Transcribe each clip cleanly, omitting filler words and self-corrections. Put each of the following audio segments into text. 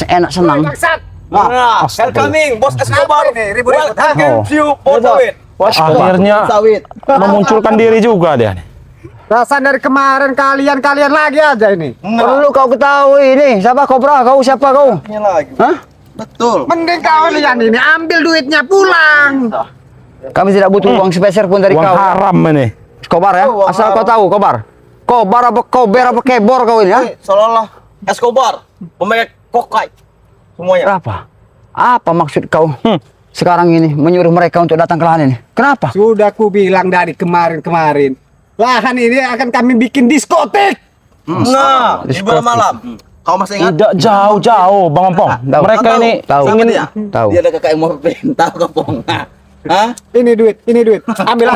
enak senang. Nah, welcoming Bos Escobar. Welcome you for sawit. Akhirnya memunculkan diri juga dia nih. Perasaan dari kemarin kalian lagi aja ini. Perlu kau ketahui nih, siapa Kobra? Kau siapa kau? Ini lagi. Hah? Betul. Mending kalian ini ambil duitnya pulang. Kami tidak butuh uang sepeser pun dari Uang kau. haram ini. Kobar ya, Oh, asal haram. kau tahu Kobar. Kobar apa kober apa kebor kau ini ya? Seolah-olah Escobar pemakai kokai semuanya. Apa maksud kau sekarang ini menyuruh mereka untuk datang ke lahan ini? Kenapa? Sudah ku bilang dari kemarin. Lahan ini akan kami bikin diskotek. Nah, di bulan malam. Kau masih ingat? Tidak jauh-jauh, Bang Ompong. Tahu. Mereka ini Tahu. ingin Tahu. Dia ada kakak yang mau tahu kampung. Hah? Ini duit. Ambil.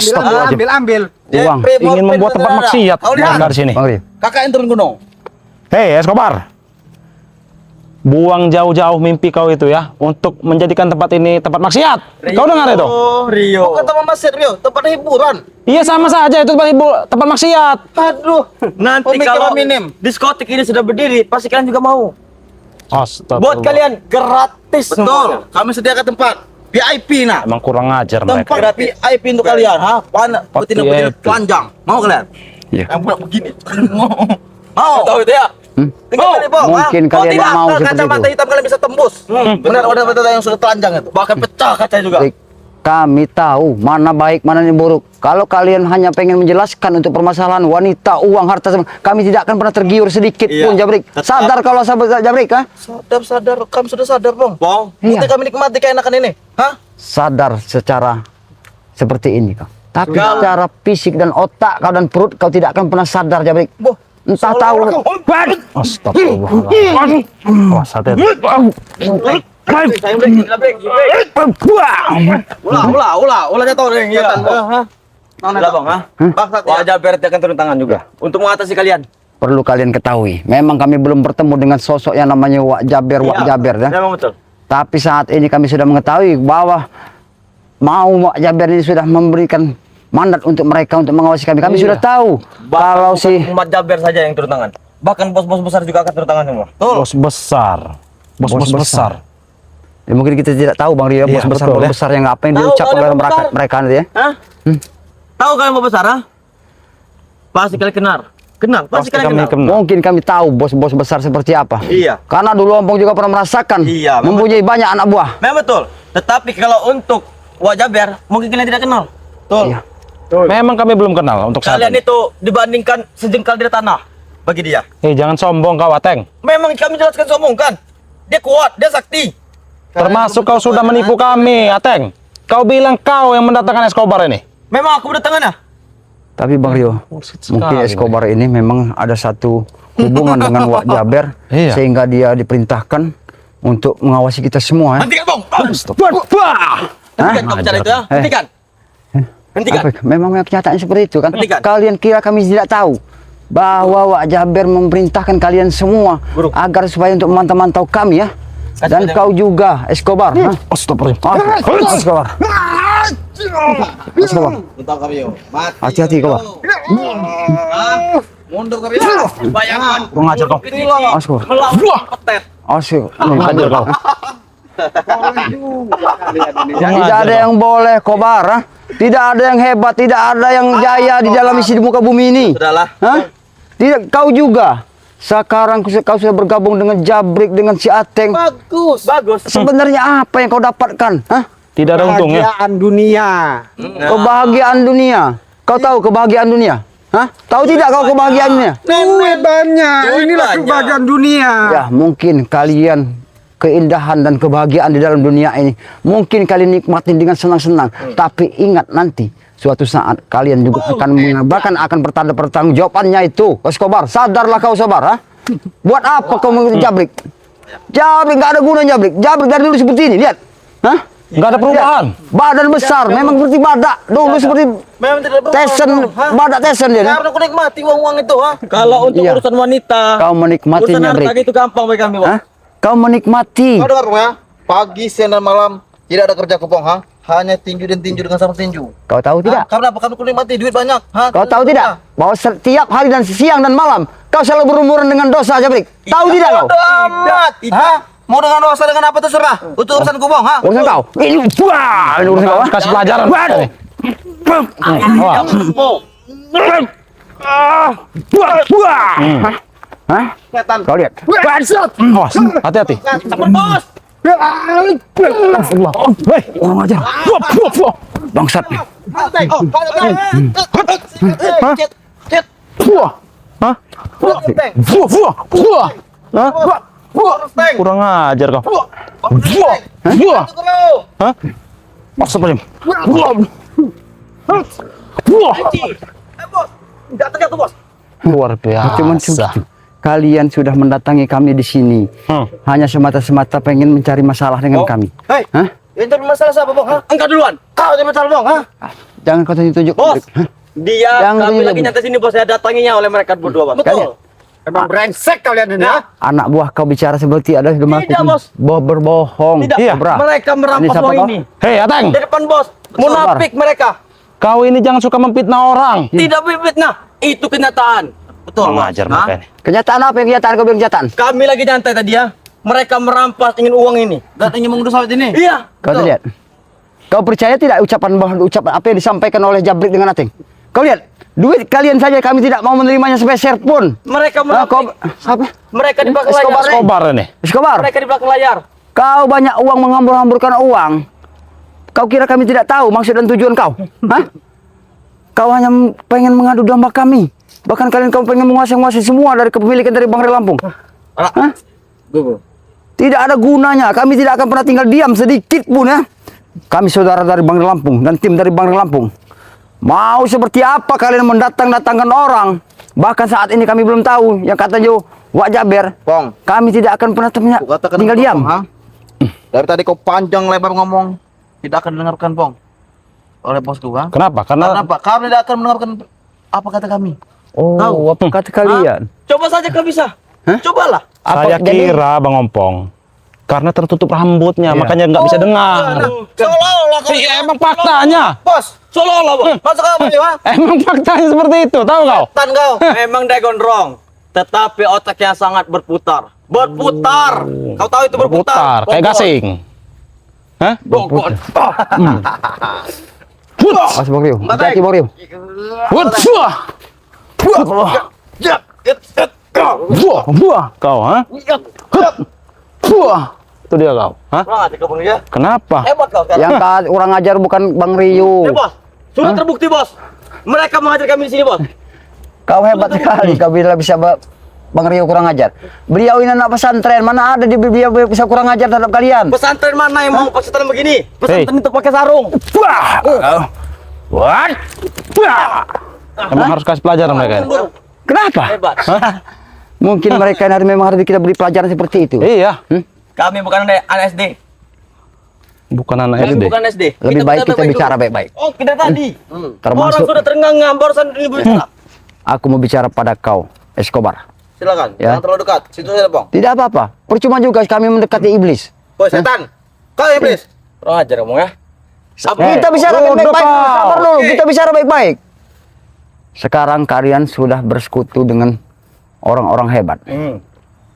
Uang. ingin membuat tempat maksiat Kau lihat? di sini. Bang Rio. Kakak yang turun gunung. Hei Escobar, buang jauh-jauh mimpi kau itu ya untuk menjadikan tempat ini tempat maksiat. Kau dengar itu? Oh, Rio. Bukan tempat maksiat, Rio. Tempat hiburan. Iya sama saja itu tempat maksiat. Aduh. Nanti kalau minim diskotik ini sudah berdiri, pasti kalian juga mau. Astagfirullah. Buat kalian gratis. Betul. Kami sediakan tempat VIP nah. Emang kurang ajar mereka. Tempat VIP untuk kalian, ha? Betina VIP. telanjang. Mau kalian? Iya. Yang buat begini. Mau? Tahu itu ya? Tinggal kali, Bang. Mungkin ha? kalian tidak, mau kalau seperti kacamata itu. hitam kalian bisa tembus. Benar, ada yang sudah telanjang itu. Bahkan pecah kaca juga. Baik. Kami tahu mana baik, mana yang buruk. Kalau kalian hanya pengen menjelaskan untuk permasalahan wanita, uang, harta, kami tidak akan pernah tergiur sedikit Iya. pun, Jabrik. Tetap. Sadar kalau sahabat Jabrik, ha? Sadar. Kami sudah sadar, Bang. Bang, Iya. kita kami nikmati keenakan ini. Hah? Sadar secara seperti ini kau. Tapi Enggak. secara fisik dan otak kau dan perut kau tidak akan pernah sadar, Jabrik. Boh, Entah tahu. Astagfirullahaladzim. Wah, hati-hati. Saya break. Ulah jatuh deh. Iya. Ulah, Bang, ha? Wajah Berti akan turun tangan juga untuk mengatasi kalian. Perlu kalian ketahui, memang kami belum bertemu dengan sosok yang namanya Wak Jaber ya. Memang betul. Tapi saat ini kami sudah mengetahui bahwa Wak Jaber ini sudah memberikan mandat untuk mereka untuk mengawasi kami. Kami sudah tahu kalau si Umat Jaber saja yang turun tangan. Bahkan bos-bos besar juga akan turun tangan semua. Bos besar. Bos besar. Ya, mungkin kita tidak tahu Bang Rio, Iya, bos besar betul, bos ya. besar yang apa yang Tahu, diucapkan tahu oleh yang besar. mereka nanti ya. Hah? Tahu kalian bos besar, ha? Pasti kalian kenal. Pasti kalian kami kenal. kenal. Mungkin kami tahu bos-bos besar seperti apa. Iya. Karena dulu Ompong juga pernah merasakan Iya, memang mempunyai banyak anak buah. Memang betul. Tetapi kalau untuk Wak Jaber, mungkin kalian tidak kenal. Betul. Iya. Memang kami belum kenal untuk saat Kalian ini. itu dibandingkan sejengkal di tanah bagi dia. Jangan sombong kau, Ateng. Memang kami jelaskan sombong kan. Dia kuat, dia sakti. Termasuk kau sudah menipu kami, Ateng. Kau bilang kau yang mendatangkan Escobar ini. Memang aku berdatangan. Tapi Bang Rio, mungkin sekali. Escobar ini memang ada satu hubungan dengan Wak Jaber Iya. sehingga dia diperintahkan untuk mengawasi kita semua ya. Hentikan, Bang. Hentikan kau bicara itu ya. Eh. Hentikan. Hentikan. Apa? Memang kenyataannya seperti itu kan? Hentikan. Kalian kira kami tidak tahu bahwa Wak Jaber memerintahkan kalian semua Buruk. agar supaya untuk memantau-mantau kami ya. Dan Kasih kau juga Escobar. Hah? Astagfirullah. Escobar. Escobar. Entah kami yo. Mati. Hati-hati kau. Mundur kami. Bayangkan. Kurang ajar kau. Escobar. Melawan petet. Hajar kau. Tidak ada yang boleh Kobar, ha? Tidak ada yang hebat, tidak ada yang jaya di dalam isi muka bumi ini. Sudahlah. Hah? Tidak, kau juga. Sekarang kau sudah bergabung dengan Jabrik, dengan si Ateng. Bagus. Sebenarnya apa yang kau dapatkan? Hah? Tidak ada untungnya. Kebahagiaan dunia. Kebahagiaan dunia. Kau tahu kebahagiaan dunia? Hah? Tahu tidak kau kebahagiaan dunia? Duit banyak. Duit Inilah banyak. kebahagiaan dunia. Ya, mungkin kalian keindahan dan kebahagiaan di dalam dunia ini mungkin kalian nikmatin dengan senang-senang. Tapi ingat nanti suatu saat kalian juga akan akan bertanggung jawabannya itu. Escobar, sadarlah kau Sobar, ha? Buat apa kau mengikuti Jabrik? Jabrik nggak ada gunanya Jabrik. Jabrik dari dulu seperti ini, lihat. Hah? Nggak ada perubahan. Badan besar, memang seperti badak. Dulu seperti Memang tidak berubah. Tesen, badak Tesen dia. Karena aku nikmati uang-uang itu, ha? Kalau untuk Iya. urusan wanita, Kau menikmatinya, urusan harta Brik. itu gampang bagi kami, Bang. Hah? Kau menikmati. Kau dengar, Bang, ya? Pagi, siang, dan malam tidak ada kerja kupong, ha? Hanya tinju dan tinju dengan sama tinju. Kau tahu tidak? Karena apa? Kami nikmati duit banyak, ha? Kau tahu tidak? Bahwa setiap hari dan siang dan malam kau selalu berumuran dengan dosa, Jabrik. Tahu tidak kau? Bodoh amat. Ha? Mau dengan dosa dengan apa terserah. Untuk urusan ku, Bang, ha? Urusan kau. Ini wah, ini urusan kau. Ha? Kasih pelajaran. Wah. Hah? Setan. Kau lihat. Awas, hati-hati. Sabar, Bos. Hei, orang ajar. Bangsat. Hah? Kurang ajar kau. Hah? Paksa Prim. Jatuh, Bos. Luar Cuman biasa. kalian sudah mendatangi kami di sini. Hanya semata-semata pengen mencari masalah dengan kami. Hei, Hah? yang masalah siapa, Bang? Ha? Engkau duluan. Kau yang masalah, Bang, ha? Jangan kau tunjuk-tunjuk. Bos. Hah? Dia Yang kami ini, lagi Bang. nyantai sini, Bos. Saya datanginya oleh mereka berdua, Bos. Betul. Emang brengsek kalian ini, ya? Anak buah kau bicara seperti ada sudah Tidak, Bos. berbohong. Tidak. Iya. Bra. Mereka merampas Ini siapa uang kau? ini. Hei, Ateng. Di depan, Bos. Munafik mereka. Kau ini jangan suka memfitnah orang. Tidak fitnah. Itu kenyataan. Betul, Kurang Bos. ajar Ha? mereka ini. Kenyataan apa yang kenyataan kau bilang kenyataan? Kami lagi nyantai tadi, ya. Mereka merampas ingin uang ini. Dan ingin mengurus sawit ini. Iya. Kau betul. lihat. Kau percaya tidak ucapan apa yang disampaikan oleh Jabrik dengan Ateng? Kau lihat, duit kalian saja kami tidak mau menerimanya sepeser pun. Mereka Nah, kau menafik. siapa? Mereka di belakang layar. Escobar ini. Escobar. Mereka di belakang layar. Kau banyak uang menghambur-hamburkan uang. Kau kira kami tidak tahu maksud dan tujuan kau? Hah? Kau hanya pengen mengadu domba kami. Bahkan kalian kau pengen menguasai semua dari kepemilikan dari Bang Rey Lampung. Hah? Tidak ada gunanya. Kami tidak akan pernah tinggal diam sedikit pun, ya. Kami saudara dari Bang Rey Lampung dan tim dari Bang Rey Lampung. Mau seperti apa kalian mendatangkan orang? Bahkan saat ini kami belum tahu. Yang katanya Wak Jaber, Pong. kami tidak akan pernah Katakan tinggal diam. ha? Dari tadi kau panjang lebar ngomong. Tidak akan didengarkan, Pong. Oleh bosku, ha? Kenapa? Kenapa? Kau tidak akan mendengarkan apa kata kami. Oh, Tahu. apa kata kalian? Coba saja kau bisa. Cobalah. Saya kira Bang Ompong karena tertutup rambutnya, makanya nggak bisa dengar. Seolah-olah kau. Iya, emang faktanya. Bos, seolah-olah, Bos. Masa kau ya, ha? Emang faktanya seperti itu, tahu kau? Tan kau. Memang dia gondrong. Tetapi otaknya sangat berputar. Berputar. Kau tahu itu berputar. Berputar, kayak gasing. Hah? Bogor. Mas Bang Rio, hati-hati Bang Rio. Buah, kau, ha? Itu dia kau, ha? Kurang aja kau, Bang, ya. Kenapa? Hebat kau sekarang. Yang orang ajar bukan Bang Rio. Bos. Sudah terbukti, Bos. Mereka mengajar kami di sini, Bos. Kau hebat sekali. Kau bila bisa Bang Rio kurang ajar. Beliau ini anak pesantren. Mana ada dia bisa kurang ajar terhadap kalian? Pesantren mana yang mau pesantren begini? Pesantren itu pakai sarung. What? Emang harus kasih pelajaran mereka ini. Kenapa? Hebat. Mungkin mereka ini memang harus kita beri pelajaran seperti itu. Iya, Kami bukan anak SD. bukan anak Kami SD. bukan SD. Lebih baik kita baik-baik bicara dulu. baik-baik. Oh, kita tadi. Termasuk- Orang sudah terengah-engah barusan ini berbicara. Aku mau bicara pada kau, Escobar. Silakan. Ya. Jangan terlalu dekat. Situ saja, Bang. Tidak apa-apa. Percuma juga kami mendekati iblis. Bos setan. Kau iblis. Kurang ajar kamu, ya. Kita bicara bodoh baik-baik. kau. Sabar dulu. Oke. Kita bicara baik-baik. Sekarang kalian sudah bersekutu dengan orang-orang hebat.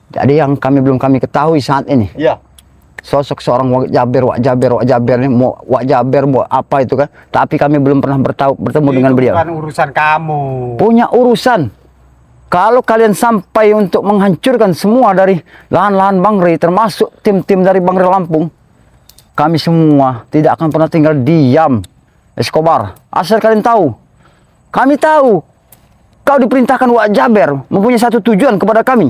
Jadi yang kami ketahui saat ini, Iya. sosok seorang Wak Jaber ini mau Wak Jaber mau apa itu kan, tapi kami belum pernah bertemu dengan Itu beliau. bukan urusan kamu. Punya urusan. Kalau kalian sampai untuk menghancurkan semua dari lahan-lahan Bang Rey, termasuk tim-tim dari Bang Rey Lampung, kami semua tidak akan pernah tinggal diam. Escobar, asal kalian tahu, kami tahu kau diperintahkan Wak Jaber mempunyai satu tujuan kepada kami,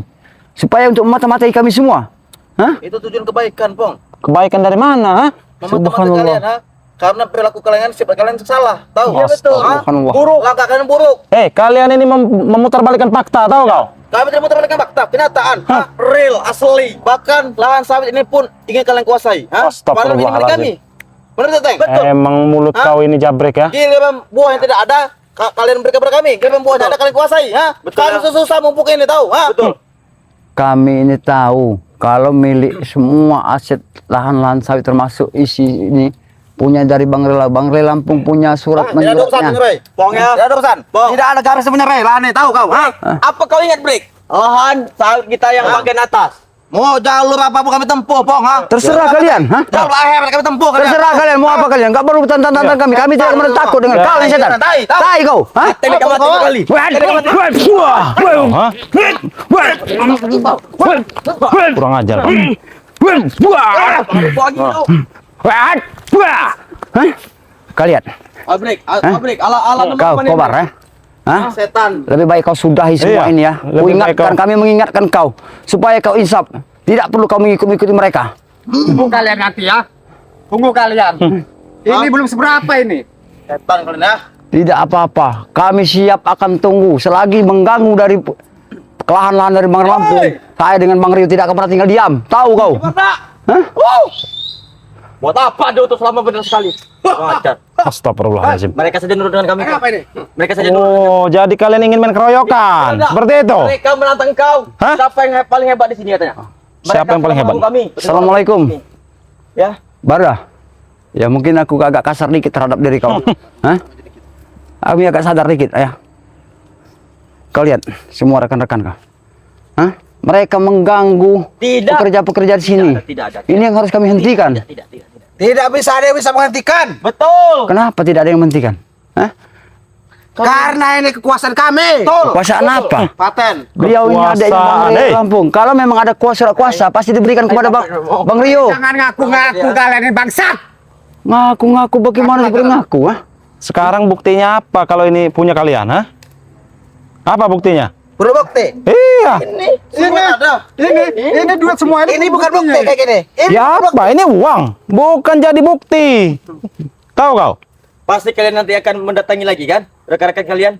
supaya untuk memata-matai kami semua. Hah? Itu tujuan kebaikan, Pong. Kebaikan dari mana, ha? Memata-matai Subhanallah. kalian, ha? Karena perilaku kalian sifat kalian salah. Tahu? Iya, betul. Ha? Subhanallah. Buruk. Langkah kalian buruk. Kalian ini memutarbalikkan fakta, tahu kau? Kami tidak memutarbalikkan fakta, kenyataan, ha? Real, asli. Bahkan lahan sawit ini pun ingin kalian kuasai, ha? Padahal ini milik kami. Benar tidak, Teng? Betul. Emang mulut Hah? kau ini jabrek ya? Giliran buah yang tidak ada, kalian berikan kepada kami. Giliran buah yang ada, kalian kuasai, ha? Kami susah mumpuk ini, tahu, ha? Betul. Kami ini tahu kalau milik semua aset lahan-lahan sawit termasuk isi ini punya dari Bang Rey Lampung punya surat Tidak ada urusan, menyuratnya. Ray. Bong ya. Tidak ada urusan. Bong. Tidak ada garis menyerah, lahan ini, tahu kau, ha? Apa kau ingat, Brik? Lahan sawit kita yang bagian atas. Mau jalur apapun kami tempuh, Pong, ha? Terserah kalian, ha? Jalur akhir kami tempuh kalian. Terserah kalian mau apa kalian. Enggak perlu tantang kami. Kami tidak pernah takut dengan kalian setan. Tai kau, ha? Teknik kamu tiga kali. Kurang ajar. Hah? Kalian, Abrik, ala kau kobar, ha? Hah? Setan. Lebih baik kau sudahi semua Iya, ini ya. lebih baik Kuingatkan, kau- kami mengingatkan kau supaya kau insaf. Tidak perlu kau mengikuti mereka. Tunggu kalian nanti ya. Tunggu kalian. Ini belum seberapa ini. Setan kalian ya. Tidak apa-apa. Kami siap akan tunggu selagi mengganggu dari kelahan-lahan dari Bang Lampung. Saya dengan Bang Rio tidak akan pernah tinggal diam. Tahu kau? Gimana? Hah? Buat apa dia utus lama benar sekali? Wajar. Astagfirullahaladzim. Mereka saja nurut dengan kami. Apa ini? Mereka saja nurut. Oh, jadi kalian ingin main keroyokan? Tidak. Seperti itu? Mereka menantang kau. Hah? Siapa yang paling hebat di sini katanya? Siapa yang paling hebat? Kami. Assalamualaikum. Ya. Barah. Ya mungkin aku agak kasar dikit terhadap diri kau. Hah? Aku agak sadar dikit, ayah. Kau lihat semua rekan-rekan kau. Hah? Mereka mengganggu Tidak. pekerja-pekerja di sini. Tidak ada. Ini yang harus kami hentikan. Tidak. Tidak bisa ada yang bisa menghentikan. Betul. Kenapa tidak ada yang menghentikan? Hah? Karena ini kekuasaan kami. Betul. Kuasaan apa? Paten. Beliau ini adanya Bang Kekuasaan, Rio eh. Lampung. Kalau memang ada kuasa pasti diberikan kepada Bang Rio. Jangan ngaku-ngaku kalian ini bangsat. Ngaku-ngaku bagaimana diberi ngaku, ha? Sekarang buktinya apa kalau ini punya kalian, ha? Apa buktinya? Berbukti. Iya. Ini semua ada. Ini duit semua ini. Ini bukan bukti kayak gini. Ini Ya apa? Ini uang, bukan jadi bukti. Tahu kau? pasti kalian nanti akan mendatangi lagi kan? Rekan-rekan kalian.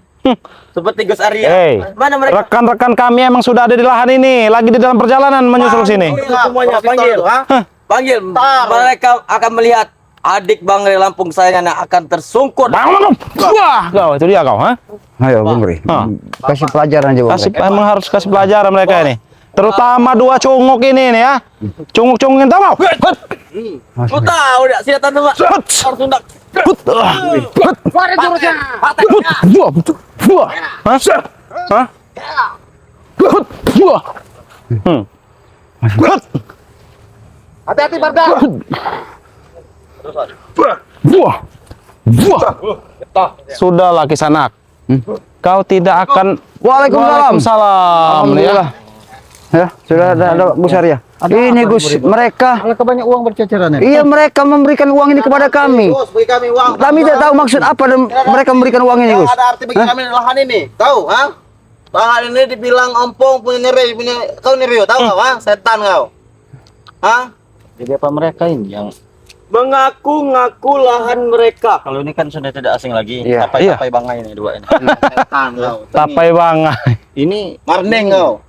Seperti Gus Arya. Hei, Mana mereka? rekan-rekan kami emang sudah ada di lahan ini, lagi di dalam perjalanan menyusul sini. Semuanya panggil. Panggil. Mereka akan melihat adik Bang Rio Lampung saya akan tersungkur. Wah, kau itu dia kau, ha? Ayo, Bang Ri. Hah. Kasih pelajaran aja, Bang Kasih, Ri. emang harus kasih pelajaran mereka ini. Terutama dua cunguk ini nih ya. Cunguk-cunguk yang tahu mau. Lu tahu enggak sih datang sama harus undak. Keluar jurusnya. Hah? Hah? Hati-hati Barda. Sudahlah Kisanak. Kau tidak akan. Waalaikumsalam. Waalaikumsalam. Ya. Alhamdulillah. Ya, sudah ada Gus Arya. Ini Gus, mereka Kalau banyak uang berceceran ya. iya mereka memberikan uang ini kepada kami. Bos, beri kami uang. Kami tidak tahu maksud apa dan mereka memberikan uang ini, Gus. Ada arti bagi kami lahan ini. Tahu, ha? Lahan ini dibilang ompong punya Neri, punya kau Neri, tahu enggak, ha? Setan kau. Hah? Jadi apa mereka ini yang Mengaku-ngaku lahan mereka. kalau ini kan sudah tidak asing lagi, Iya. tapai-tapai bangai ini dua ini. Setan kau. Tapai bangai. Ini Marning kau.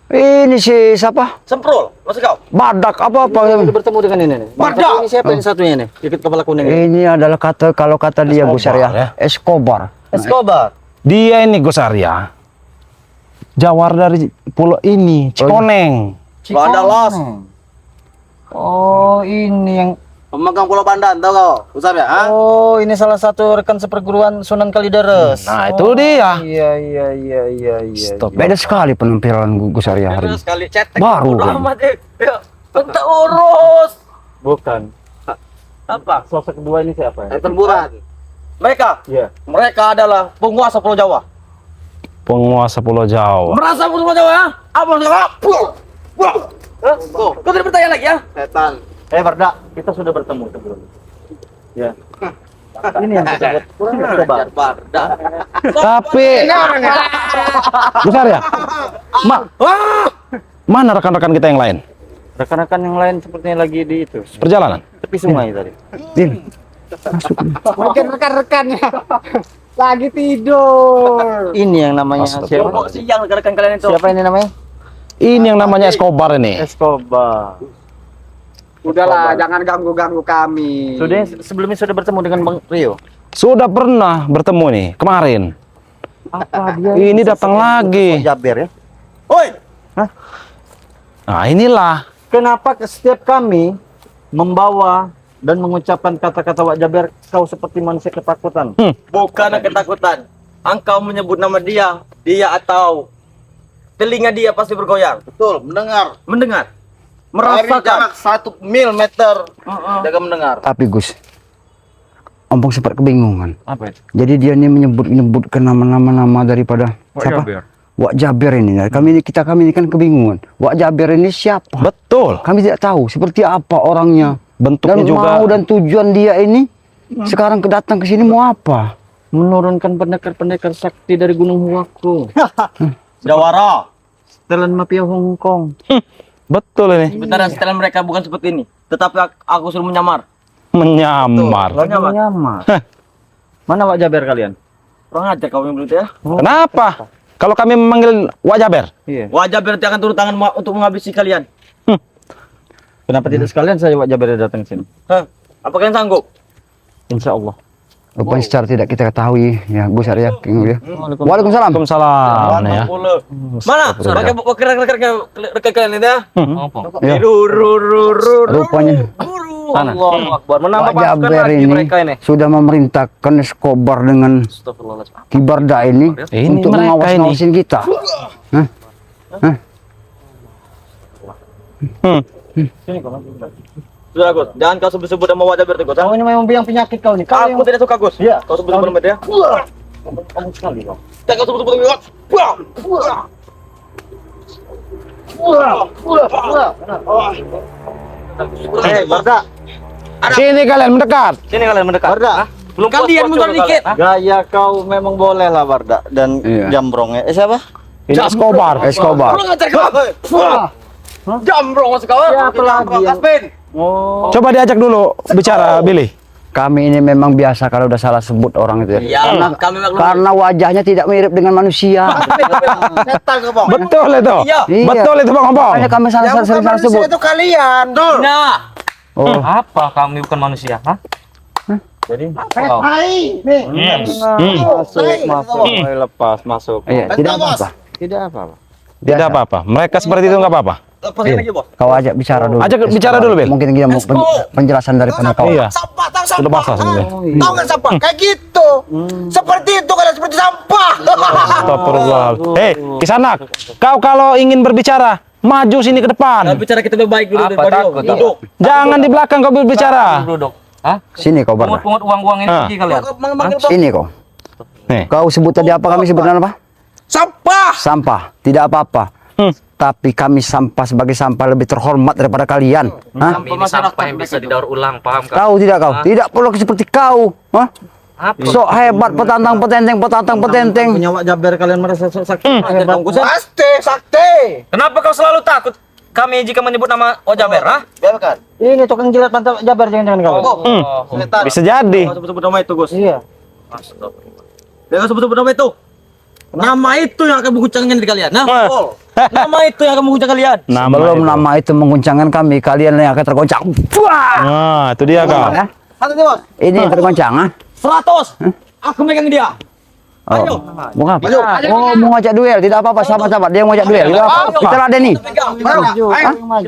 Ini si siapa? Semprol, maksud kau? Badak apa-apa. sudah bertemu dengan ini nih. Barda. Ini siapa ini satunya nih? Ikut kepala kuning ini. Ini adalah kalau kata dia Gus Escobar, Arya, ya. Escobar. Escobar. Dia ini Gus Arya. Jawar dari pulau ini, Cikoneng. Kalau ada los, Oh, ini yang pemegang Pulau Pandan, tahu kau? Usah ya, ha? Oh, ini salah satu rekan seperguruan Sunan Kalideres. Nah, itu dia. Iya. Stop. Beda sekali penampilan Gus Arya hari ini. Sekali cetek. Baru, Bodoh kan? amat, ya. Entah urus. Bukan. Apa? Sosok kedua ini siapa ya? Temburan. Mereka? Iya. Mereka adalah penguasa Pulau Jawa. Penguasa Pulau Jawa. Merasa Pulau Jawa, ya? Apa Pulau? Tuh, kau tidak bertanya lagi ya? Setan. Barda, kita sudah bertemu sebelumnya. Ya. Ini yang kita lihat. Coba. Barda. Tapi Gus Arya, mana rekan-rekan kita yang lain? Rekan-rekan yang lain sepertinya lagi di itu, Perjalanan. tepi sungai tadi. Ini. Mungkin rekan-rekannya lagi tidur. Ini yang namanya siapa? Kok siang rekan kalian itu? Siapa ini namanya? Ini yang namanya Escobar ini. Escobar. Udahlah, jangan ganggu-ganggu kami. Sudah sebelumnya sudah bertemu dengan Bang Rio. Sudah pernah bertemu nih kemarin. Apa dia? Ini datang lagi. Jaber ya. Oi, Nah, inilah. Kenapa setiap kami membawa dan mengucapkan kata-kata Wak Jaber, kau seperti manusia ketakutan? bukan ketakutan. Engkau menyebut nama dia atau telinga dia pasti bergoyang. Betul, mendengar. Mendengar. merasakan jarak 1 meter jaga mendengar. Tapi Gus, Ompong sempat kebingungan. Apa itu? Jadi dia ini menyebut-nyebutkan nama daripada siapa? Jaber. Wak Jaber ini. Nah, kami ini kan kebingungan. Wak Jaber ini siapa? Betul. Kami tidak tahu seperti apa orangnya. Bentuknya Dan juga. mau dan tujuan dia ini sekarang kedatang ke sini mau apa? Menurunkan pendekar-pendekar sakti dari Gunung Huaku. Jawara. Setelan mafia Hong Kong. Betul ini. Sebenarnya setelan mereka bukan seperti ini. Tetapi aku suruh menyamar. Menyamar. Nyamar. Mana Wak Jaber kalian? Kurang ajar kau yang begitu ya. Kenapa? Kalau kami memanggil Wak Jaber, Iya. Wajah berarti akan turun tangan untuk menghabisi kalian. Kenapa tidak sekalian saya Wak Jaber datang ke sini? Hah? Apa kalian sanggup? Insya Allah. Rupanya secara tidak kita ketahui ya Gus Arya. Ya. Waalaikumsalam. Waalaikumsalam ya. Mana? Pakai rekan kalian itu ya? Ya. Rupanya Sana. Menambah Wak Jaber ini sudah memerintahkan Escobar dengan Kibarda ini Ini untuk mereka mengawas-ngawasin kita. Hah? Hah? Sudah Gus, jangan kau sebut-sebut nama wajah berarti Gus. Kau ini memang biang penyakit kau nih. Aku tidak suka Gus. Iya. Kau sebut-sebut nama dia. Kamu sekali kau. Tidak kau sebut-sebut nama Gus. Barda. Sini kalian mendekat. Sini kalian mendekat. Barda. Belum kalian mundur dikit. Gaya kau memang boleh lah Barda dan Iya. Jambrongnya. Siapa? Ini Escobar. Escobar. Belum ngajar kau. Jambrong masuk kau. Siapa lagi yang- Aspin. Oh. Coba diajak dulu bicara, Billy. Kami ini memang biasa kalau udah salah sebut orang itu ya. Iya, kami maklum. Karena wajahnya tidak mirip dengan manusia. Setan kau, Bang. Betul itu. Iya. Betul itu Bang Ompong. Makanya kami sering salah sebut. Itu kalian. Nah, Oh, Apa kami bukan manusia? Hah? Jadi apa kau? Masuk. Lepas masuk. iya, tidak apa-apa. Tidak apa-apa. Tidak apa-apa. Mereka seperti itu nggak apa-apa. lepasin lagi, Bos. Kau ajak bicara dulu. Ajak bicara dulu, Bil. Mungkin dia mau penjelasan daripada kau. Iya. Sampah, tahu sampah. Sudah basah sebenarnya. Tahu nggak sampah? Kayak gitu. Seperti itu kalian seperti sampah. Astagfirullah. Hei, Kisanak, kau kalau ingin berbicara, maju sini ke depan. Bicara kita lebih baik dulu Apa daripada takut, duduk. Jangan di belakang kau berbicara. Duduk. Hah? Sini kau Barda. Pungut-pungut uang-uang ini Ah. pergi kalian. Manggil Bos. Sini kau. Nih. Kau sebut tadi apa kami sebutkan apa? Sampah. Sampah. Tidak apa-apa. Tapi kami sampah sebagai sampah lebih terhormat daripada kalian. Hah? Kami ini sampah yang bisa didaur ulang, paham kau? Tahu tidak kau? Tidak perlu seperti kau. Hah? Apa? Sok hebat petantang petenteng. Punya Wak Jaber kalian merasa sakti hebat. Sakti, sakti. Kenapa kau selalu takut kami jika menyebut nama Ojaber, ha? Biarkan. Ini tukang jilat pantat Jaber jangan kau. Setan. Bisa jadi. Kau sebut-sebut nama itu, Gus. Iya. Jangan sebut-sebut nama itu. Nama itu yang akan mengguncangkan diri kalian. Nah, betul. Nama itu yang akan mengguncang kalian. Sebelum nama itu mengguncangkan kami, kalian yang akan tergoncang. Wah! Nah, itu dia kau. Satu nih, Bos. Ini yang tergoncang, ah? 100. Aku megang dia. Ayo. Mau apa? Ayo. Oh, mau ngajak duel. Tidak apa-apa, sahabat-sahabat. Dia mau ngajak duel. Tidak apa-apa. Kita ladeni. Pegang. Ayo. Pegang sama lagi.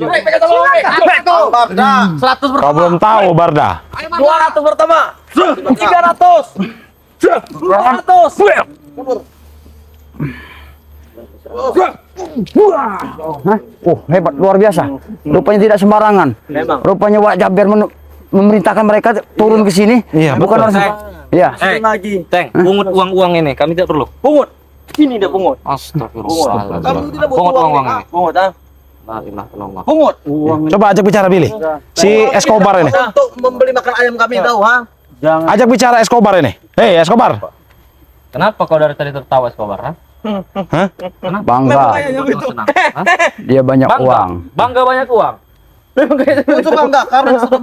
100 Kau belum tahu, Barda. 200 pertama. 300. 400. Hah? Oh, hebat, luar biasa. Rupanya tidak sembarangan. Memang. Rupanya Wak Jaber memerintahkan mereka turun ke sini. Iya, Bukan betul. orang. Iya. Lagi. Teng, pungut uang-uang ini, kami tidak perlu. Pungut. Ini dia pungut. Astagfirullah. Kamu tidak butuh Pungut uang uang-uang ini. ini. Pungut, ah. La ilaha illallah. Pungut. Coba ajak bicara, Billy. Si Escobar ini. Untuk membeli makan ayam kami tahu, ha? Ajak bicara Escobar ini. Hei, Escobar. Kenapa kau dari tadi tertawa, Escobar, ha? Hah? Bangga. Senang. Hah? Dia banyak Bangga. uang. Bangga banyak uang. Itu bangga karena sudah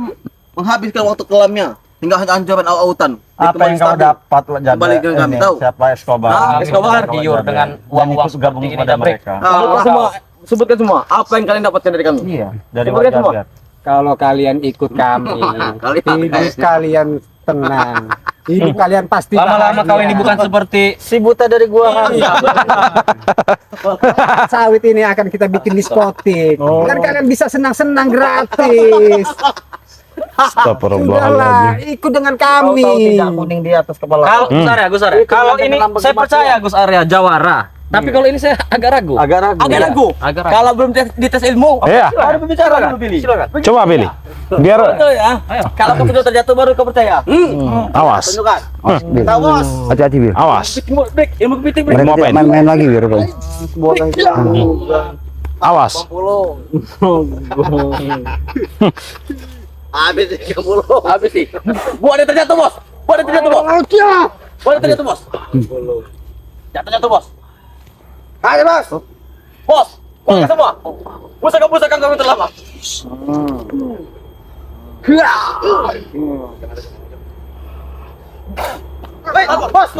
menghabiskan waktu kelamnya hingga hancurkan au-autan. Apa yang kau dapat Wak Jaber? Kembali ke kami, Ini, tahu. Siapa Escobar? Ah, Escobar giur dengan uang-uang ikut gabung seperti ini kepada dan mereka. Nah, semua sebutkan semua apa yang kalian dapatkan dari kami. Iya, dari Wak Sebutkan semua. Jaber. Kalau kalian ikut kami, hidup kalian tenang. Hidup kalian pasti Lama-lama kau ini bukan seperti Si buta dari gua kami. sawit ini akan kita bikin diskotik. Dan kalian bisa senang-senang gratis. Sudahlah, Astagfirullahaladzim. ikut dengan Kau tahu kami. tidak kuning di atas kepala. Gus Arya. Kalau ini saya percaya Gus Arya Jawara. Tapi kalau ini saya agak ragu. Agak ragu. Agak ragu. Agak ragu. Kalau belum dites ilmu, Iya. baru berbicara dulu pilih. Silakan. Coba pilih. Biar Betul ya. Kalau kau sudah terjatuh baru kau percaya. awas. Tunjukkan. Awas, Bir. Tahu bos. Hati-hati, Bir. Awas. Break, ilmu kepiting break. Mereka Mau tidak apain? main-main lagi, Bir. Awas. Habis 30. Habis sih. Buat dia terjatuh bos. Buat dia terjatuh bos. Buat dia terjatuh bos. Jatuh bos. Ayo bos. Bos. Bos semua. Pusaka kami terlama. Hei, bos.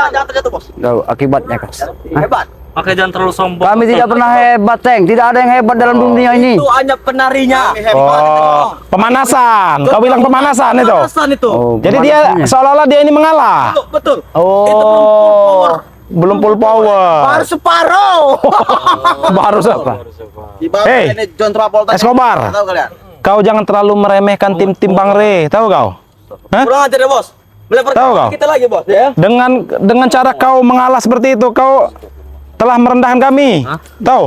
Jangan terjatuh bos. Tahu akibatnya, Kak. Hebat. Oke, jangan terlalu sombong. Kami tidak pernah hebat, Teng. Tidak ada yang hebat dalam dunia ini. Itu hanya penarinya. Oh, pemanasan. Kau bilang pemanasan itu. Pemanasan itu. Oh, Jadi dia pemanasannya. seolah-olah dia ini mengalah. Betul. Oh, belum full power. Baru separuh. Baru siapa? Di bawah Hey, ini John Travolta. Escobar. Tahu kalian? Kau jangan terlalu meremehkan tim-tim Bang Re, tahu kau? Hah? Kurang ajar ya bos. Melempar Tahu kau? kita lagi bos ya. Dengan cara kau mengalah seperti itu, kau telah merendahkan kami. Tahu?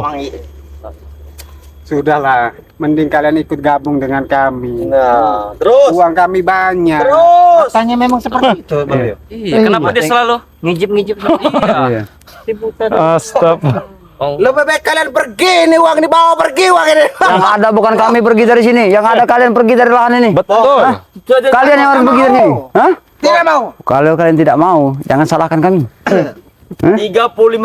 Sudahlah, mending kalian ikut gabung dengan kami. Nah, terus. Uang kami banyak. Terus. Tanya memang seperti itu, Bang. Iya, kenapa dia selalu ngijip-ngijip? Iya. Iya. Astagfirullah. Oh. Lebih baik kalian pergi nih uang dibawa pergi uang ini. Yang ada bukan kami pergi dari sini, yang ada kalian pergi dari lahan ini. Betul. Kalian yang harus pergi dari sini. Hah? Tidak mau. Kalau kalian tidak mau, jangan salahkan kami. 35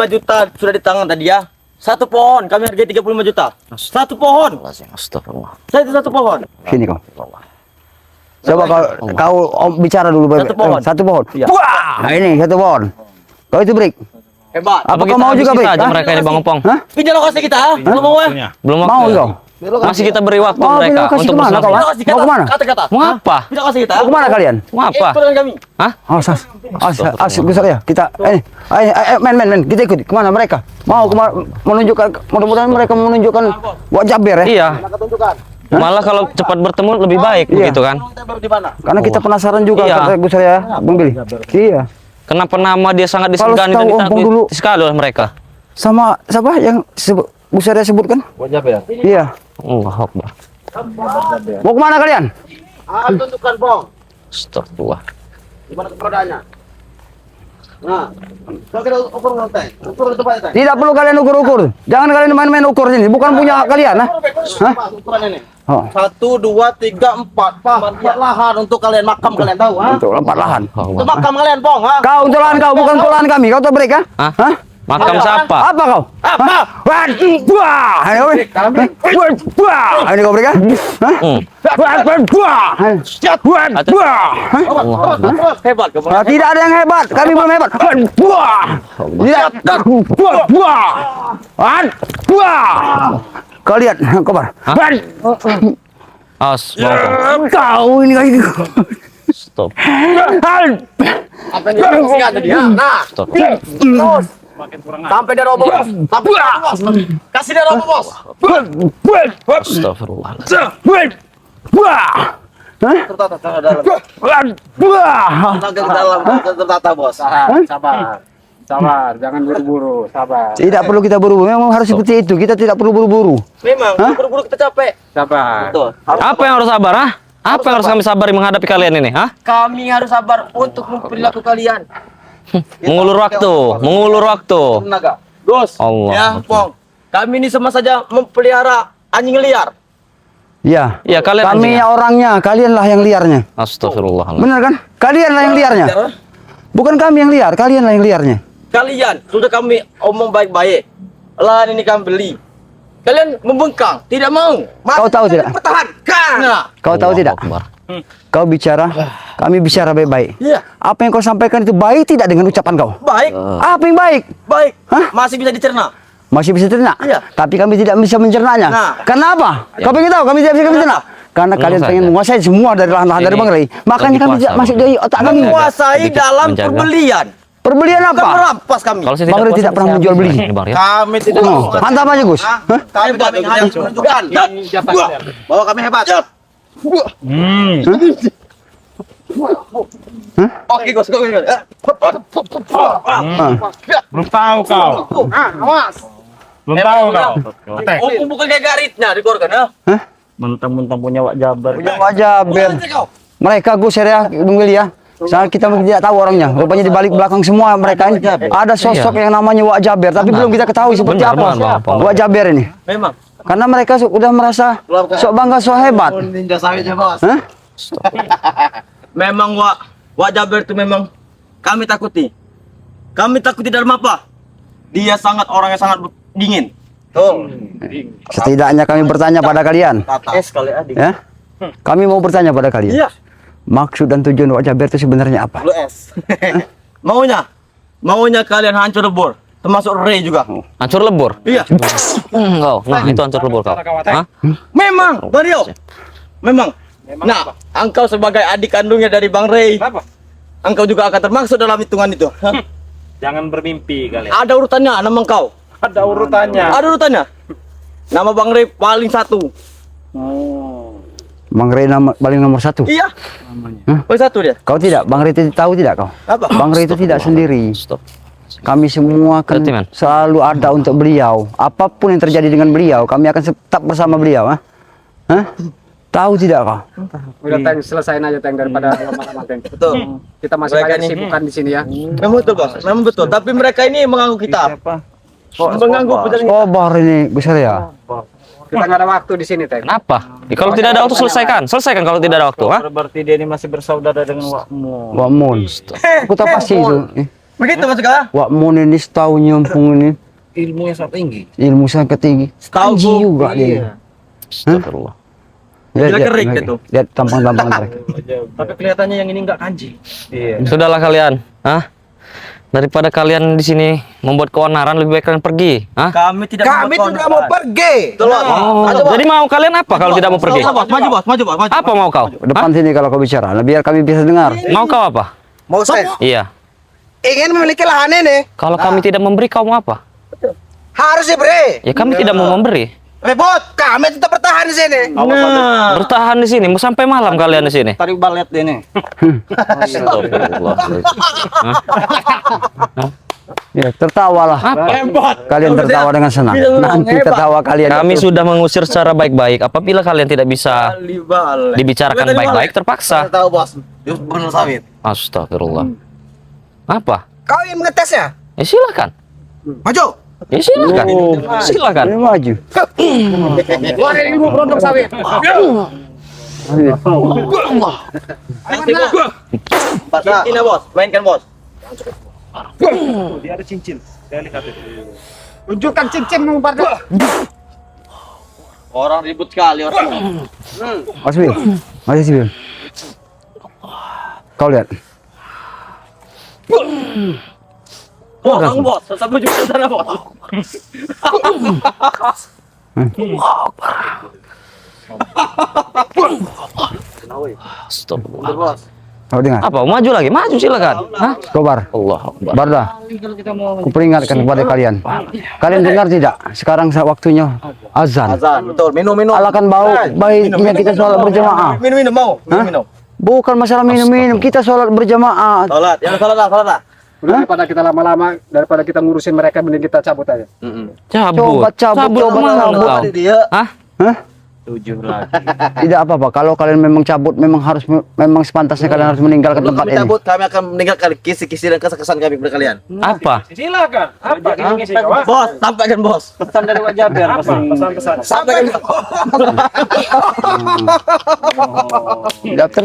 juta sudah di tangan tadi ya. Satu pohon kami hargai 35 juta. Satu pohon. Astagfirullah. Saya itu satu pohon. Sini kau. Coba kau bicara dulu. Satu pohon. Satu pohon. Iya. Wah, nah ini satu pohon. Kau itu break. Hebat. Apa kau mau juga break? aja Hah? mereka ini Bang Opong. Hah? Pinjam lokasi kita. Belum mau ya? Belum Mau waktu. kau? Masih kita beri waktu Mau mereka lokasi untuk kemana kau? bersama. Hah? Mau kemana? Kata-kata. Mau apa? Pinjam lokasi kita. Mau kemana kalian? Mau apa? Ikut dengan kami. Hah? Oh, asik besar ya. Kita, men, kita ikut kemana mereka? Mau menunjukkan, mudah-mudahan mereka menunjukkan wajah ber ya. Iya. Maka tunjukkan. Malah kalau cepat bertemu lebih baik Iya. begitu kan? Kita baru di mana? Karena kita penasaran juga Iya. kata besar ya, Bang Billy. Iya. Kenapa nama dia sangat Kalau disegani dan setahu Ompong dulu- ditakuti sekali oleh mereka? Sama siapa yang besar ya sebutkan? Wajah ber. Iya. Allah Akbar. Mau kemana kalian? Tunjukkan Bong. Astagfirullah. Di mana keberadaannya? Nah, kalau kita ukur nanti. Ukur di tempat itu. Tidak perlu kalian ukur-ukur. Jangan kalian main-main ukur sini. Bukan punya kalian, nah. Hah? Ukuran ini. Oh, 1, 2, 3, 4. Pak, 4 lahan untuk kalian makam kalian tahu, ha? untuk lompat lahan. Untuk makam kalian, Bong, ha? Kau untuk lahan kau, bukan untuk lahan kami. Kau tahu break, ha? Hah? Hah? Makam siapa? Apa kau? Apa? Wah, ini kau break, ha? Hah? Hebat kau. Nah, tidak ada yang hebat, kami belum hebat. Tidak. Kau lihat, Kobar. As, Bang Opong. Kau ini kayak gitu. Stop. Apa yang dibersihkan tadi, ha? Nah, Stop. terus. Sampai dia roboh, bos. Sampai dia roboh, bos. Kasih dia roboh, bos. Astagfirullah. Tertata ke dalam. Tenaga ke dalam, tertata, bos. Sabar, jangan buru-buru, sabar. Tidak perlu kita buru-buru, memang harus seperti itu. Kita tidak perlu buru-buru. Memang, buru-buru kita capek. Sabar. Betul. Apa yang harus sabar, ah? Apa yang harus kami sabari menghadapi kalian ini, ah? Kami harus sabar untuk memperilaku kalian. Mengulur waktu. Tenaga. Gus. Allah. Ya, Pong. Kami ini sama saja mempelihara anjing liar. Ya. Iya, kalian Kami anjingnya. orangnya, kalianlah yang liarnya. Astagfirullah. Benar kan? Kalianlah yang liarnya. Bukan kami yang liar, kalianlah yang liarnya. Kalian sudah kami omong baik-baik. Lahan ini kami beli. Kalian membengkang, tidak mau. Kau tahu tidak? Pertahankan. Nah, Kau tahu Allah tidak? Akbar. Kau bicara, kami bicara baik-baik. iya, Apa yang kau sampaikan itu baik tidak dengan ucapan kau? baik, Apa yang baik? baik. Hah? Masih bisa dicerna. Masih bisa ternak? Iya. Tapi kami tidak bisa mencernanya. Nah. Karena apa? Kau pengen tahu kami tidak bisa mencerna? Karena kalian saja. pengen menguasai semua dari lahan-lahan dari Ini Bang Ray. Makanya lagi kami puasa, tidak masuk Bang. dari otak kami. Menguasai Sedikit dalam menjaga. perbelian. Perbelian Bukan apa? merampas kami. Kalau saya Bang Ray puasa, tidak pernah saya menjual habis beli. ini, Bang, ya. Kami tidak Oh, mantap aja Gus. Hah? Kami kami hanya menunjukkan bahwa kami hebat. Oke, Gus. Belum tahu kau. Belum tahu kau. Oh, bukan kayak garitnya di korban ya. Mentang-mentang punya Wak Jabar. Punya Wak Jaber. Mereka Gus ya, Bung Willy ya. Soalnya kita tidak tahu orangnya. Rupanya di balik belakang semua mereka ini ada sosok yang namanya Wak Jaber, tapi belum kita ketahui seperti Benar, apa benar, Bang. Wak Jaber ini. Memang. Karena mereka sudah merasa sok bangga, sok hebat. Ninja sawitnya, Bos. Hah? Memang Wak Jaber itu memang kami takuti. Kami takuti dalam apa? Dia sangat orang yang sangat dingin. Tuh. Setidaknya kami bertanya pada kalian. Es kali adik. Ya? Kami mau bertanya pada kalian. Iya. Maksud dan tujuan Wak Jaber itu sebenarnya apa? Lu es. Maunya kalian hancur lebur, termasuk Ray juga. Hancur lebur. Iya. Kau. Nah, itu hancur lebur kau. Hah? Memang, Mario. Memang. Nah, engkau sebagai adik kandungnya dari Bang Ray, engkau juga akan termasuk dalam hitungan itu. Hah? Jangan bermimpi kalian. Ada urutannya nama engkau. Ada urutannya. Ada urutannya. Nama Bang Ray paling satu. Bang Rey paling nomor satu. Iya. Hah? Paling satu dia. Kau tidak, Bang Rey itu tahu tidak kau? Apa? Bang Rey itu tidak sendiri. Stop. Kami semua kan Berarti, Man. selalu ada untuk beliau. Apapun yang terjadi dengan beliau, kami akan tetap bersama beliau. Hah? Tahu tidak kau? Udah Teng, selesain aja Teng daripada lama-lama Teng. Betul. Kita masih Mereka banyak ini- sibukan di sini ya. Memang betul, Bos. Memang betul. Tapi mereka ini mengganggu kita. Mengganggu perjalanan. Oh, Bang ini Gus ya. Kita nggak ada waktu di sini Teng. Kenapa? Ya, kalau tidak ada waktu selesaikan kalau tidak ada waktu, ha? Berarti dia ini masih bersaudara dengan Wakmu. Wak Mun. Aku tahu pasti itu. Begitu Mas Kak? Wak Mun ini setahu nyempung ini Ilmunya sangat tinggi. ilmu sangat tinggi. Tahu, Kanji Bu. juga dia. Astagfirullah. Dia kerik gitu. Lihat tampang-tampang mereka. Tapi kelihatannya yang ini enggak kanji. Iya. Sudahlah kalian, hah? Daripada kalian di sini membuat keonaran, lebih baik kalian pergi, hah? Kami tidak pergi. Tolong. Oh, jadi mau kalian apa kalau tidak mau pergi? Bos, maju, Bos. Maju, Bos. Maju. Apa mau kau? Depan sini kalau kau bicara, nah, biar kami bisa dengar. Mau kau apa? Mau saya Iya. ingin memiliki lahan ini, Kalau kami tidak memberi, kau mau apa? harus diberi. Ya kami tidak mau memberi. Repot, kami tetap bertahan di sini. Nah. Bertahan di sini, mau sampai malam kalian di sini. Tarik balet dia nih. Astagfirullah. Ya, tertawalah. Kalian tertawa dengan senang. Nanti tertawa kalian. Kami sudah mengusir secara baik-baik. Apabila kalian tidak bisa Kali balik. dibicarakan baik-baik, terpaksa. Tahu, Bos. Dia benar sawit. Astagfirullah. Apa? Kau ingin mengetesnya? Ya silakan. Maju. Ya silakan. Silakan. Ini maju. Wah, ini ilmu berondong sawit. Ini, Bos. Mainkan, Bos. Dia ada cincin. Dia lihat itu. Tunjukkan cincinmu pada. Orang ribut sekali orang. Mas Bil. Mas Bil. Kau lihat. Oh, Bang Bos. Sampai juga sana, Bos. Astagfirullah. Bos. Kau dengar. Apa? Maju lagi? Maju silakan. Hah? Kobar. Allah Akbar. Barda. Aku peringatkan kepada kalian. Kalian dengar tidak? Sekarang waktunya azan. Azan, betul. Minum. Alakan bau baiknya kita sholat berjamaah. Minum, mau. Minum. Bukan masalah minum-minum, kita sholat berjamaah. Salat. Ya, salat lah. Udah, daripada kita lama-lama, daripada kita ngurusin mereka, mending kita cabut aja. Cabut. Cabut kemana cabut. kau? Dia. Hah? Hah? 7 lagi. Tidak apa-apa. Kalau kalian memang cabut, memang sepantasnya kalian harus meninggalkan Sebelum tempat kami ini. cabut, kami akan meninggalkan kisi-kisi dan kesan-kesan kami kepada kalian. Apa? Silakan. Apa kisi-kisi kau? Bos, sampaikan, Bos. Pesan dari Wak Jaber. Apa? Pesan-pesan. Sampaikan.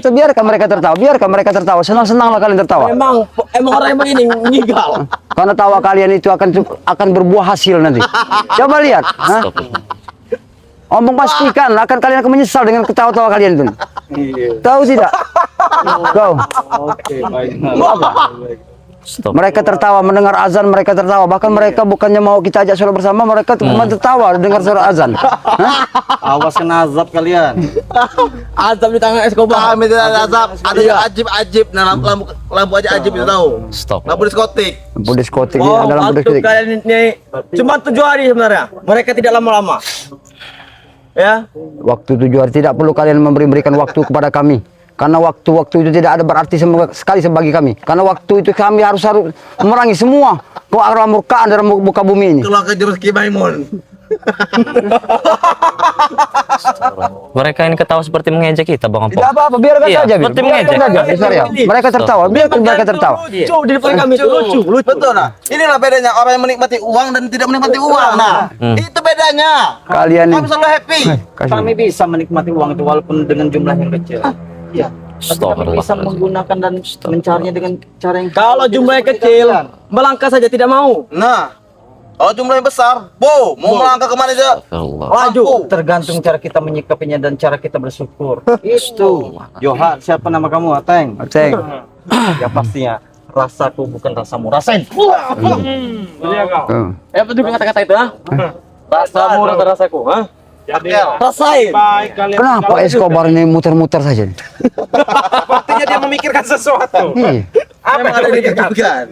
Biarkan mereka tertawa. Biarkan mereka tertawa. Senang-senanglah kalian tertawa. Emang orang yang begini meninggal. Karena tawa kalian itu akan berbuah hasil nanti. Coba lihat. Hah? Omong pastikan kalian akan menyesal dengan ketawa-tawa kalian itu. Tahu tidak? Kau. Oke, baik. Stop. Mereka tertawa mendengar azan, mereka tertawa. Bahkan mereka bukannya mau kita ajak sholat bersama, mereka cuma tertawa dengar suara azan. Hah? Awas kena azab kalian. Azab di tangan Escobar. Kami tidak ada azab. Ada yang ajib-ajib. Nah, lampu aja ajib itu tahu. Stop. Lampu diskotik. Lampu diskotik ini Oh, ada lampu waktu diskotik. kalian ini cuma 7 hari sebenarnya. Mereka tidak lama-lama. Ya, Waktu 7 hari tidak perlu kalian memberikan waktu kepada kami. Karena waktu-waktu itu tidak ada berarti sekali bagi kami. Karena waktu itu kami harus memerangi semua kemurkaan dalam muka bumi ini. Kalau ke jurus Ki Maimun. Mereka ini ketawa seperti mengejek kita, Bang Opo. Tidak apa-apa, biarkan Iya, saja. seperti Biarkan mengejek. saja, besar ya. Mereka tertawa, biarkan mereka tertawa. Lucu di depan kami itu lucu. Betul nah. Inilah bedanya orang yang menikmati uang dan tidak menikmati uang. Nah, itu bedanya. Kalian Kami selalu happy. Kami bisa menikmati uang itu walaupun dengan jumlah yang kecil. Iya. Tapi kami bisa menggunakan dan mencarinya dengan cara yang Kalau jumlahnya kecil, melangkah saja tidak mau. Nah, kalau jumlahnya besar, mau melangkah kemana aja? Waduh, tergantung cara kita menyikapinya dan cara kita bersyukur. Itu. Johan, siapa nama kamu, Ateng? Ceng. Ya pastinya rasaku bukan rasamu. Rasain. Apa juga kata-kata itu, ha? Rasamu rasa-rasaku, ha? Rasain. Kenapa Escobar ini muter-muter saja? Artinya dia memikirkan sesuatu. Iya. Apa yang ada di pikiran?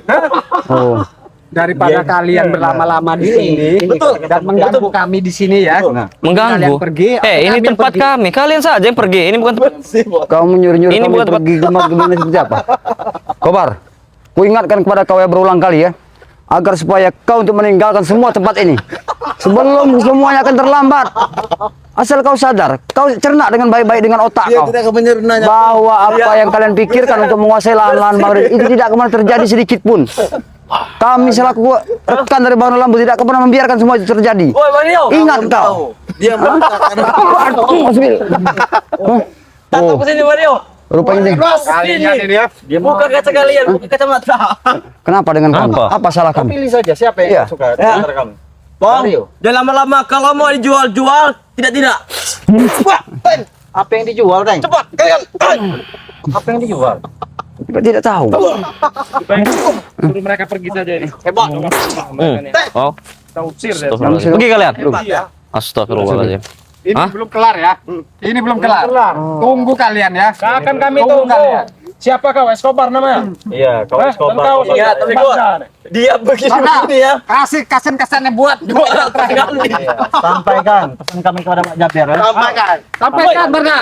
Oh. Daripada kalian berlama-lama di sini, dan mengganggu kami di sini ya. Mengganggu. Kalian pergi. Ini kami tempat pergi. kami. Kalian saja yang pergi. Ini bukan tempat. Kau menyuruh-nyuruh Ini kami bukan tempat- pergi gimana seperti apa? Kobar, ku ingatkan kepada kau ya berulang kali ya, agar supaya kau untuk meninggalkan semua tempat ini sebelum semuanya akan terlambat. Asal kau sadar, kau cerna dengan baik-baik dengan otak Dia kau tidak akan menyernanya. bahwa apa yang kalian pikirkan untuk menguasai lahan-lahan Bang Red itu tidak akan terjadi sedikit pun. Kami selaku rekan dari Bang Lambu tidak akan pernah membiarkan semua itu terjadi. Woi, Mario. Ingat kau. Dia mengatakan Tatap ke sini, Mario. Rupanya ini. Kalian ini ya. Buka kaca kalian, buka kacamata. Kenapa dengan kami? Apa? Apa salah kami? Pilih saja siapa yang Iya. suka di antara kami. Bang, Mario. jangan lama-lama. Kalau mau dijual-jual, tidak. Apa yang dijual, Teng? cepat kalian. Apa yang dijual? Kita tidak tahu. Suruh mereka pergi saja ini. Oh, Kita usir deh. Yang sudah- pergi kalian. Iya. Astagfirullahaladzim. Ini Hah? belum kelar ya. Ini belum kelar. Tunggu kalian ya. Akan kami tunggu. Kalian. Siapa kau? Escobar namanya? Iya, kau Escobar. Tahu Kau- Iya, tapi gua dia begini ya. Kasih kesannya buat. Sampaikan pesan kami kepada Pak Jaber ya. Sampaikan. Sampaikan Berna.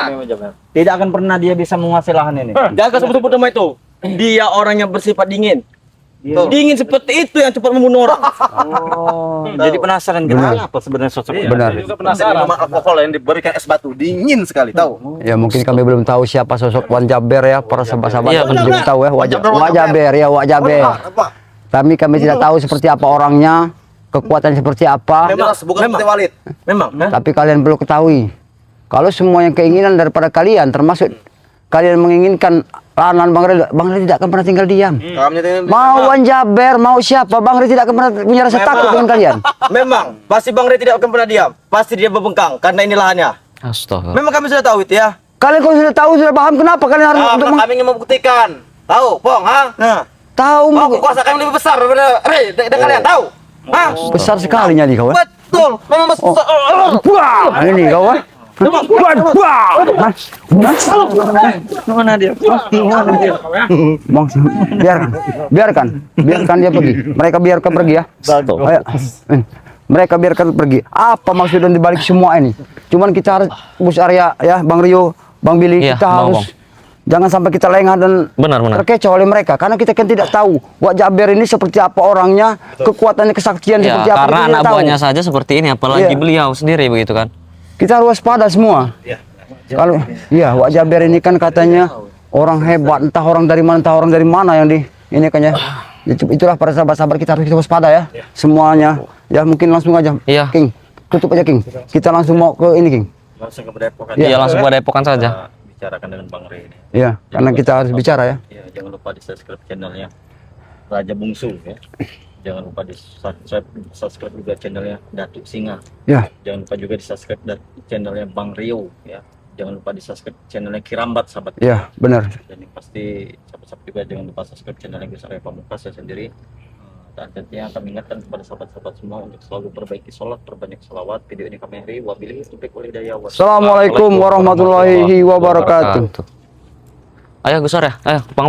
Tidak akan pernah dia bisa menguasai lahan ini. Jaga sebut-sebut nama itu. Dia orang yang bersifat dingin. Dingin seperti itu yang cepat membunuh orang. Oh, jadi penasaran kenapa sebenarnya sosoknya? Benar. Penasaran. Minuman alkohol yang diberikan es batu dingin sekali tahu. Ya mungkin kami belum tahu siapa sosok Wan Jaber ya, para sahabat-sahabat Iya, benar. belum tahu ya Wak Jaber ya, Wak Jaber. Apa? Kami tidak tahu seperti apa orangnya, kekuatan seperti apa, Memang bukan seperti Walid. Memang. tapi kalian perlu ketahui. Kalau semua yang keinginan daripada kalian, termasuk kalian menginginkan lahan Bang Red tidak akan pernah tinggal diam. Kami Mau Wan Jaber, mau siapa, Bang Red tidak akan pernah punya rasa takut dengan kalian. Memang. Pasti Bang Ray tidak akan pernah diam. Pasti dia berbengkang karena ini lahannya. Astaga. Memang kami sudah tahu itu ya. Kalian kalau sudah tahu, sudah paham kenapa kalian harus untuk kami ingin membuktikan. Tahu, Pong, ha? Nah, tahu Kuasa kami lebih besar daripada dari kalian, tahu? Hah? besar sekali nyali kau. Betul, memang besar. Wah, ini kau ah. Mana dia? Bang, biarkan dia pergi. Mereka biarkan pergi ya. Ayo. Mereka biarkan pergi. Apa maksud dan dibalik semua ini? Cuman kita harus Bus Arya ya, Bang Rio, Bang Billy, Iya, kita Bang, harus jangan sampai kita lengah dan Benar. terkecoh oleh mereka karena kita kan tidak tahu Wak Jaber ini seperti apa orangnya, kekuatannya, kesaktian Ya, seperti apa. karena kita tidak anak tahu. buahnya saja seperti ini, apalagi Iya. beliau sendiri begitu kan. Kita harus waspada semua. Kalau iya Wak Jaber ini kan katanya orang hebat, entah orang dari mana yang di ini kan ya. Itulah para sahabat-sahabat kita harus kita waspada ya. Semuanya. Ya mungkin langsung aja. Iya. King. Tutup aja King. Kita langsung mau ke ini King. Langsung ke Depok Iya, langsung pada epokan saja. bicarakan dengan Bang Ray ini. Iya, karena kita harus bicara ya. Ya, jangan lupa di subscribe channelnya Raja Bungsu ya. Jangan lupa di subscribe juga channelnya Datuk Singa. Ya. Jangan lupa juga di subscribe channelnya Bang Rio ya. Jangan lupa di subscribe channelnya Kirambat sahabat. Iya, benar. Dan yang pasti sahabat-sahabat juga jangan lupa subscribe channelnya Gus Arya Pamungkas saya sendiri. Dan tentunya kami ingatkan kepada sahabat-sahabat semua untuk selalu perbaiki sholat, perbanyak sholawat. Video ini kami akhiri. Wabillahi taufiq wal hidayah. Assalamualaikum warahmatullahi wabarakatuh. Ayo Gus Ar ya, ayo Bang.